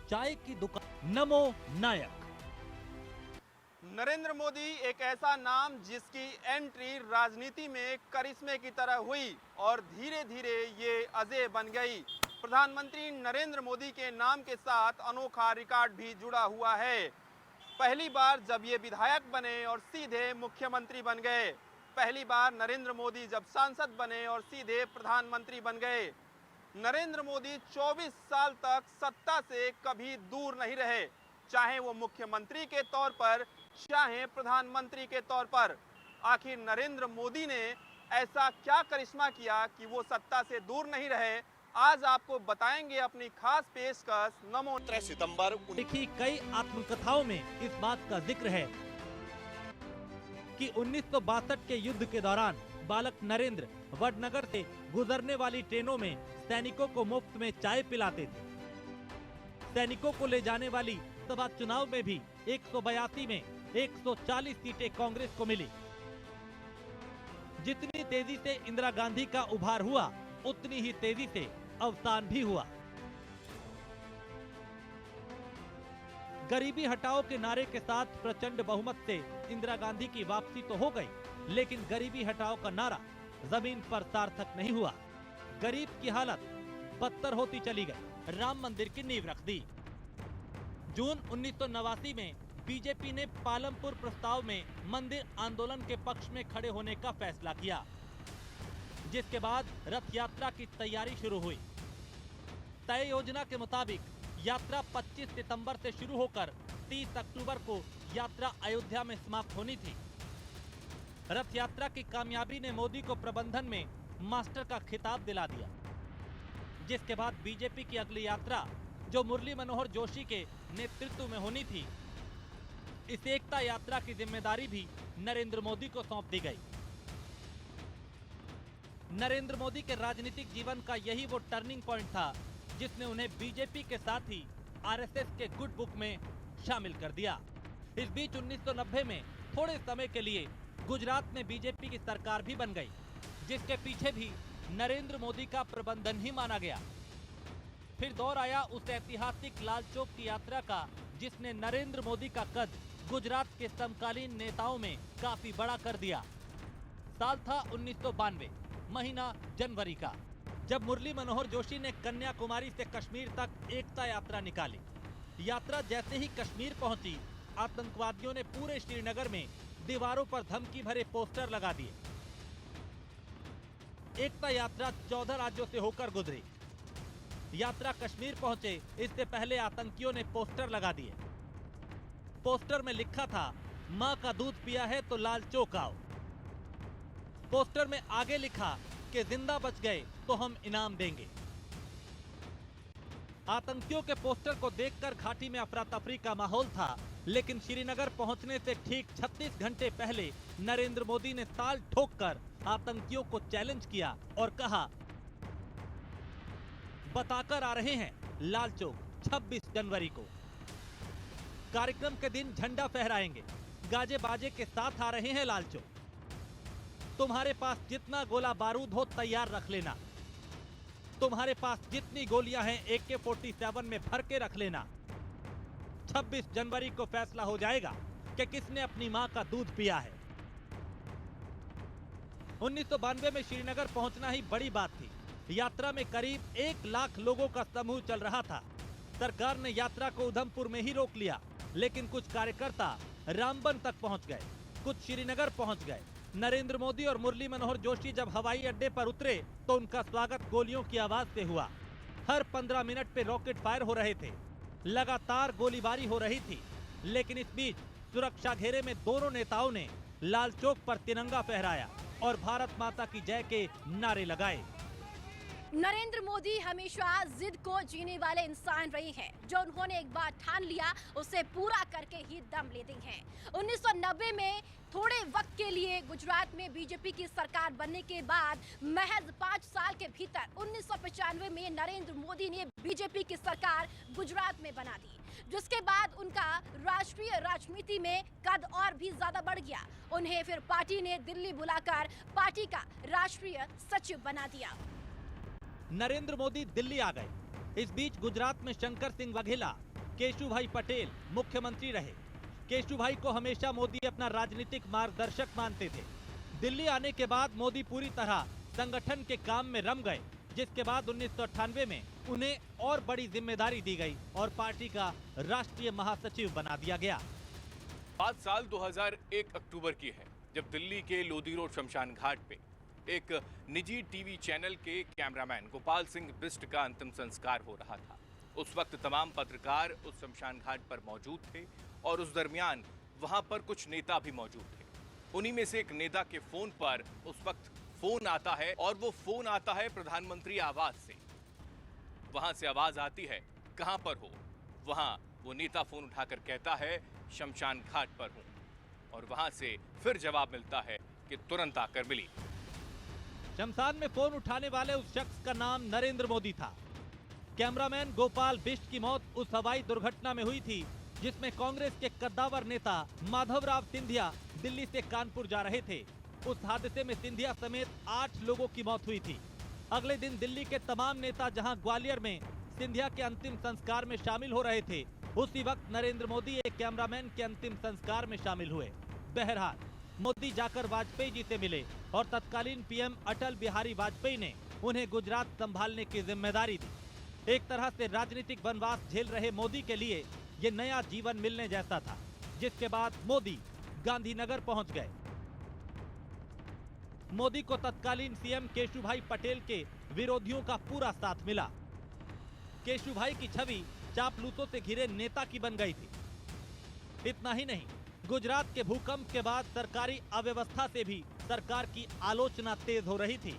चाय की दुकान। नमो नायक। नरेंद्र मोदी एक ऐसा नाम जिसकी एंट्री राजनीति में करिश्मे की तरह हुई और धीरे धीरे ये अजय बन गई। प्रधानमंत्री नरेंद्र मोदी के नाम के साथ अनोखा रिकॉर्ड भी जुड़ा हुआ है। पहली बार जब ये विधायक बने और सीधे मुख्यमंत्री बन गए, पहली बार नरेंद्र मोदी जब सांसद बने और सीधे प्रधानमंत्री बन गए। नरेंद्र मोदी 24 साल तक सत्ता से कभी दूर नहीं रहे, चाहे वो मुख्यमंत्री के तौर पर चाहे प्रधानमंत्री के तौर पर। आखिर नरेंद्र मोदी ने ऐसा क्या करिश्मा किया कि वो सत्ता से दूर नहीं रहे, आज आपको बताएंगे अपनी खास पेशकश नमो। 13 सितंबर लिखी कई आत्मकथाओं में इस बात का जिक्र है कि 1962 के युद्ध के दौरान बालक नरेंद्र वडनगर से गुजरने वाली ट्रेनों में सैनिकों को मुफ्त में चाय पिलाते थे। सैनिकों को ले जाने वाली सभा चुनाव में भी 182 में 140 सीटें कांग्रेस को मिली। जितनी तेजी से इंदिरा गांधी का उभार हुआ, उतनी ही तेजी से अवसान भी हुआ। गरीबी हटाओ के नारे के साथ प्रचंड बहुमत से इंदिरा गांधी की वापसी तो हो गई, लेकिन गरीबी हटाओ का नारा जमीन पर सार्थक नहीं हुआ। गरीब की हालत बदतर होती चली गई। राम मंदिर की नींव रख दी। जून 1989 में बीजेपी ने पालमपुर प्रस्ताव में मंदिर आंदोलन के पक्ष में खड़े होने का फैसला किया, जिसके बाद रथ यात्रा की तैयारी शुरू हुई। तय योजना के मुताबिक यात्रा 25 सितंबर से शुरू होकर 30 अक्टूबर को यात्रा अयोध्या में समाप्त होनी थी। रथ यात्रा की कामयाबी ने मोदी को प्रबंधन में मास्टर का खिताब दिला दिया, जिसके बाद बीजेपी की अगली यात्रा, जो मुरली मनोहर जोशी के नेतृत्व में होनी थी, इस एकता यात्रा की जिम्मेदारी भी नरेंद्र मोदी को सौंप दी गई। नरेंद्र मोदी के राजनीतिक जीवन का यही वो टर्निंग पॉइंट था जिसने उन्हें बीजेपी के साथ ही आरएसएस के गुड बुक में शामिल कर दिया। इस बीच 1990 में थोड़े समय के लिए गुजरात में बीजेपी की सरकार भी बन गई, जिसके पीछे भी नरेंद्र मोदी का प्रबंधन ही माना गया। फिर दौर आया उस ऐतिहासिक लाल चौक की यात्रा का, जिसने नरेंद्र मोदी का कद गुजरात के समकालीन नेताओं में काफी बड़ा कर दिया। साल था 1992, महीना जनवरी का, जब मुरली मनोहर जोशी ने कन्याकुमारी से कश्मीर तक एकता यात्रा निकाली। यात्रा जैसे ही कश्मीर पहुंची, आतंकवादियों ने पूरे श्रीनगर में दीवारों पर धमकी भरे पोस्टर लगा दिए। एकता यात्रा 14 राज्यों से होकर गुजरी। यात्रा कश्मीर पहुंचे इससे पहले आतंकियों ने पोस्टर लगा दिए। पोस्टर में लिखा था, मां का दूध पिया है तो लाल चौक आओ। पोस्टर में आगे लिखा कि जिंदा बच गए तो हम इनाम देंगे। आतंकियों के पोस्टर को देखकर घाटी में अफरा तफरी का माहौल था, लेकिन श्रीनगर पहुंचने से ठीक 36 घंटे पहले नरेंद्र मोदी ने ताल ठोककर आतंकियों को चैलेंज किया और कहा, बताकर आ रहे हैं लाल चौक 26 जनवरी को। कार्यक्रम के दिन झंडा फहराएंगे, गाजे बाजे के साथ आ रहे हैं लाल चौक। तुम्हारे पास जितना गोला बारूद हो तैयार रख लेना। तुम्हारे पास जितनी गोलियां हैं AK-47 में भर के रख लेना। 26 जनवरी को फैसला हो जाएगा कि किसने अपनी मां का दूध पिया है। 1992 में श्रीनगर पहुंचना ही बड़ी बात थी। यात्रा में करीब 1 लाख लोगों का समूह चल रहा था। सरकार ने यात्रा को उधमपुर में ही रोक लिया, लेकिन कुछ कार्यकर्ता रामबन तक पहुंच गए, कुछ श्रीनगर पहुंच गए। नरेंद्र मोदी और मुरली मनोहर जोशी जब हवाई अड्डे पर उतरे तो उनका स्वागत गोलियों की आवाज से हुआ। हर 15 मिनट पे रॉकेट फायर हो रहे थे, लगातार गोलीबारी हो रही थी। लेकिन इस बीच सुरक्षा घेरे में दोनों नेताओं ने लाल चौक पर तिरंगा फहराया और भारत माता की जय के नारे लगाए। नरेंद्र मोदी हमेशा जिद को जीने वाले इंसान रहे हैं। जो उन्होंने एक बार ठान लिया उसे पूरा करके ही दम लेते हैं। 1990 में थोड़े वक्त के लिए गुजरात में बीजेपी की सरकार बनने के बाद महज 5 साल के भीतर 1995 में नरेंद्र मोदी ने बीजेपी की सरकार गुजरात में बना दी, जिसके बाद उनका राष्ट्रीय राजनीति में कद और भी ज्यादा बढ़ गया। उन्हें फिर पार्टी ने दिल्ली बुलाकर पार्टी का राष्ट्रीय सचिव बना दिया। नरेंद्र मोदी दिल्ली आ गए। इस बीच गुजरात में शंकर सिंह वाघेला केशुभाई पटेल मुख्यमंत्री रहे। केशुभाई को हमेशा मोदी अपना राजनीतिक मार्गदर्शक मानते थे। दिल्ली आने के बाद मोदी पूरी तरह संगठन के काम में रम गए, जिसके बाद 1998 में उन्हें और बड़ी जिम्मेदारी दी गई और पार्टी का राष्ट्रीय महासचिव बना दिया गया। बात साल 2001 अक्टूबर की है, जब दिल्ली के लोधी रोड शमशान घाट पे एक निजी टीवी चैनल के कैमरामैन गोपाल सिंह बिष्ट का अंतिम संस्कार हो रहा था। उस वक्त तमाम पत्रकार उस शमशान घाट पर मौजूद थे और उस दरमियान वहां पर कुछ नेता भी मौजूद थे। उन्हीं में से एक नेता के फोन पर उस वक्त फोन आता है और वो फोन आता है प्रधानमंत्री आवास से। वहां से आवाज आती है, कहां पर हो? वहां वो नेता फोन उठाकर कहता है, शमशान घाट पर हूं। और वहां से फिर जवाब मिलता है कि तुरंत आकर मिली। शमशान में फोन उठाने वाले उस शख्स का नाम नरेंद्र मोदी था। कैमरामैन गोपाल बिष्ट की मौत उस हवाई दुर्घटना में हुई थी जिसमें कांग्रेस के कद्दावर नेता माधवराव सिंधिया दिल्ली से कानपुर जा रहे थे। उस हादसे में सिंधिया समेत 8 लोगों की मौत हुई थी। अगले दिन दिल्ली के तमाम नेता जहां ग्वालियर में सिंधिया के अंतिम संस्कार में शामिल हो रहे थे, उसी वक्त नरेंद्र मोदी एक कैमरामैन के अंतिम संस्कार में शामिल हुए। बहरहाल मोदी जाकर वाजपेयी जी से मिले और तत्कालीन पीएम अटल बिहारी वाजपेयी ने उन्हें गुजरात संभालने की जिम्मेदारी दी। एक तरह से राजनीतिक वनवास झेल रहे मोदी के लिए ये नया जीवन मिलने जैसा था, जिसके बाद मोदी गांधीनगर पहुंच गए। मोदी को तत्कालीन सीएम केशुभाई पटेल के विरोधियों का पूरा साथ मिला। केशुभाई की छवि चापलूसों से घिरे नेता की बन गई थी। इतना ही नहीं, गुजरात के भूकंप के बाद सरकारी अव्यवस्था से भी सरकार की आलोचना तेज हो रही थी।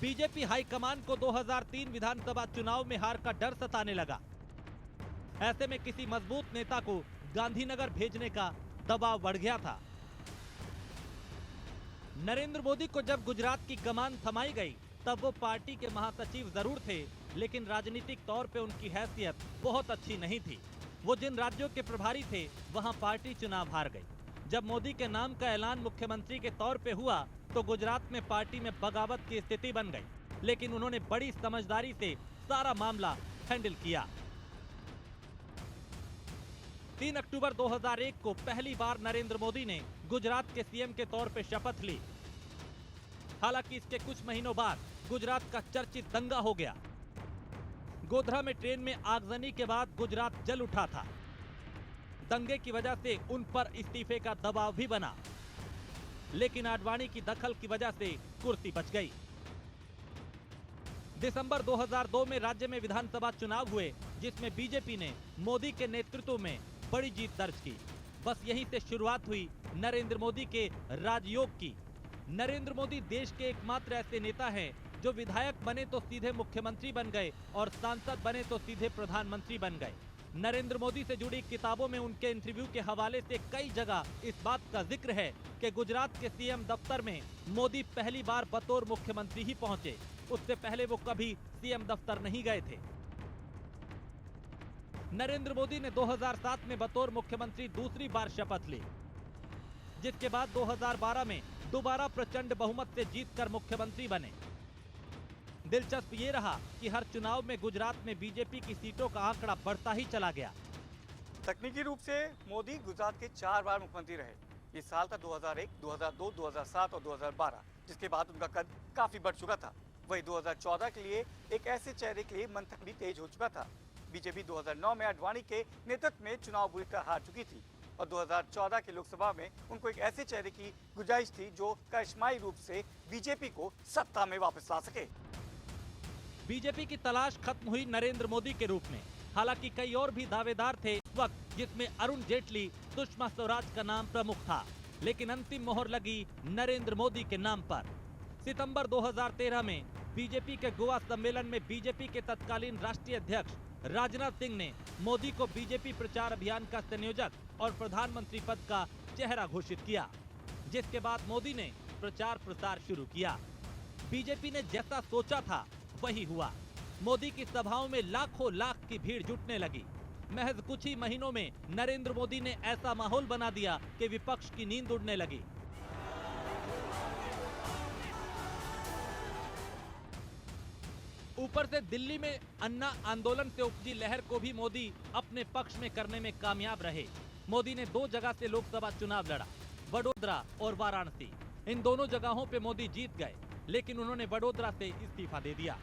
बीजेपी हाईकमान को 2003 विधानसभा चुनाव में हार का डर सताने लगा। ऐसे में किसी मजबूत नेता को गांधीनगर भेजने का दबाव बढ़ गया था। नरेंद्र मोदी को जब गुजरात की कमान थमाई गई, तब वो पार्टी के महासचिव जरूर थे, लेकिन राजनीतिक तौर पे उनकी हैसियत बहुत अच्छी नहीं थी। वो जिन राज्यों के प्रभारी थे, वहां पार्टी चुनाव हार गई। जब मोदी के नाम का ऐलान मुख्यमंत्री के तौर पे हुआ, तो गुजरात में पार्टी में बगावत की स्थिति बन गई, लेकिन उन्होंने बड़ी समझदारी से सारा मामला हैंडल किया। 3 अक्टूबर 2001 को पहली बार नरेंद्र मोदी ने गुजरात के सीएम के तौर पे शपथ ली। हालांकि इसके कुछ महीनों बाद गुजरात का चर्चित दंगा हो गया। गोधरा में ट्रेन में आगजनी के बाद गुजरात जल उठा था। दंगे की वजह से उन पर इस्तीफे का दबाव भी बना, लेकिन आडवाणी की दखल की वजह से कुर्सी बच गई। दिसंबर 2002 में राज्य में विधानसभा चुनाव हुए, जिसमें बीजेपी ने मोदी के नेतृत्व में बड़ी जीत दर्ज की। बस यहीं से शुरुआत हुई नरेंद्र मोदी के राजयोग की। नरेंद्र मोदी देश के एकमात्र ऐसे नेता हैं जो विधायक बने तो सीधे मुख्यमंत्री बन गए और सांसद बने तो सीधे प्रधानमंत्री बन गए। नरेंद्र मोदी से जुड़ी किताबों में उनके इंटरव्यू के हवाले से कई जगह इस बात का जिक्र है कि गुजरात के सीएम दफ्तर में मोदी पहली बार बतौर मुख्यमंत्री ही पहुंचे। उससे पहले वो कभी सीएम दफ्तर नहीं गए थे। नरेंद्र मोदी ने 2007 में बतौर मुख्यमंत्री दूसरी बार शपथ ली, जिसके बाद 2012 में दोबारा प्रचंड बहुमत से जीतकर मुख्यमंत्री बने। दिलचस्प ये रहा कि हर चुनाव में गुजरात में बीजेपी की सीटों का आंकड़ा बढ़ता ही चला गया। तकनीकी रूप से मोदी गुजरात के 4 बार मुख्यमंत्री रहे। ये साल था 2001, 2002, 2007 और 2012, जिसके बाद उनका कद काफी बढ़ चुका था। वही 2014 के लिए एक ऐसे चेहरे के लिए मंथन भी तेज हो चुका था। बीजेपी 2009 में आडवाणी के नेतृत्व में चुनाव बुरी तरह हार चुकी थी और 2014 के लोकसभा में उनको एक ऐसे चेहरे की गुंजाइश थी जो करिश्माई रूप से बीजेपी को सत्ता में वापस ला सके। बीजेपी की तलाश खत्म हुई नरेंद्र मोदी के रूप में। हालांकि कई और भी दावेदार थे इस वक्त, जिसमें अरुण जेटली, सुषमा स्वराज का नाम प्रमुख था, लेकिन अंतिम मोहर लगी नरेंद्र मोदी के नाम पर। सितंबर 2013 में बीजेपी के गोवा सम्मेलन में बीजेपी के तत्कालीन राष्ट्रीय अध्यक्ष राजनाथ सिंह ने मोदी को बीजेपी प्रचार अभियान का संयोजक और प्रधानमंत्री पद का चेहरा घोषित किया, जिसके बाद मोदी ने प्रचार प्रसार शुरू किया। बीजेपी ने जैसा सोचा था वही हुआ। मोदी की सभाओं में लाखों लाख की भीड़ जुटने लगी। महज कुछ ही महीनों में नरेंद्र मोदी ने ऐसा माहौल बना दिया कि विपक्ष की नींद उड़ने लगी। ऊपर से दिल्ली में अन्ना आंदोलन से उपजी लहर को भी मोदी अपने पक्ष में करने में कामयाब रहे। मोदी ने 2 जगह से लोकसभा चुनाव लड़ा, वडोदरा और वाराणसी। इन दोनों जगहों पे मोदी जीत गए, लेकिन उन्होंने वडोदरा से इस्तीफा दे दिया।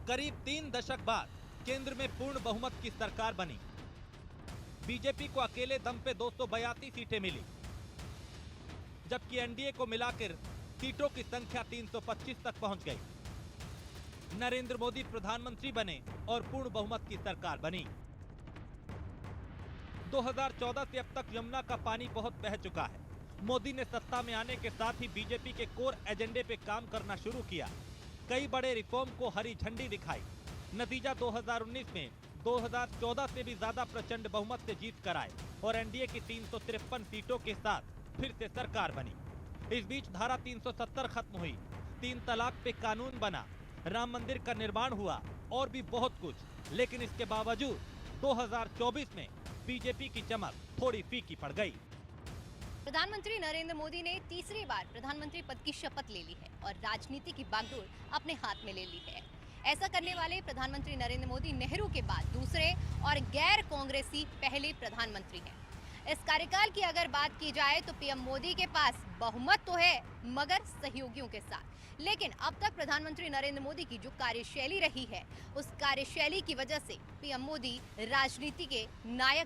करीब 3 दशक बाद केंद्र में पूर्ण बहुमत की सरकार बनी। बीजेपी को अकेले दम पे 282 सीटें मिली, जबकि एनडीए को मिलाकर सीटों की संख्या 325 तक पहुंच गई। नरेंद्र मोदी प्रधानमंत्री बने और पूर्ण बहुमत की सरकार बनी। 2014 से अब तक यमुना का पानी बहुत बह चुका है। मोदी ने सत्ता में आने के साथ ही बीजेपी के कोर एजेंडे पे काम करना शुरू किया। कई बड़े रिफॉर्म को हरी झंडी दिखाई। नतीजा 2019 में 2014 से भी ज्यादा प्रचंड बहुमत से जीत कर आए और एनडीए की 353 सीटों के साथ फिर से सरकार बनी। इस बीच धारा 370 खत्म हुई, 3 तलाक पे कानून बना, राम मंदिर का निर्माण हुआ और भी बहुत कुछ। लेकिन इसके बावजूद 2024 में बीजेपी की चमक थोड़ी फीकी पड़ गई। प्रधानमंत्री नरेंद्र मोदी ने तीसरी बार प्रधानमंत्री पद की शपथ ले ली है और राजनीति की बागडोर अपने हाथ में ले ली है। ऐसा करने वाले प्रधानमंत्री नरेंद्र मोदी नेहरू के बाद दूसरे और गैर कांग्रेसी पहले प्रधानमंत्री हैं। इस कार्यकाल की अगर बात की जाए तो पीएम मोदी के पास बहुमत तो है, मगर सहयोगियों के साथ। लेकिन अब तक प्रधानमंत्री नरेंद्र मोदी की जो कार्यशैली रही है, उस कार्यशैली की वजह से पीएम मोदी राजनीति के नायक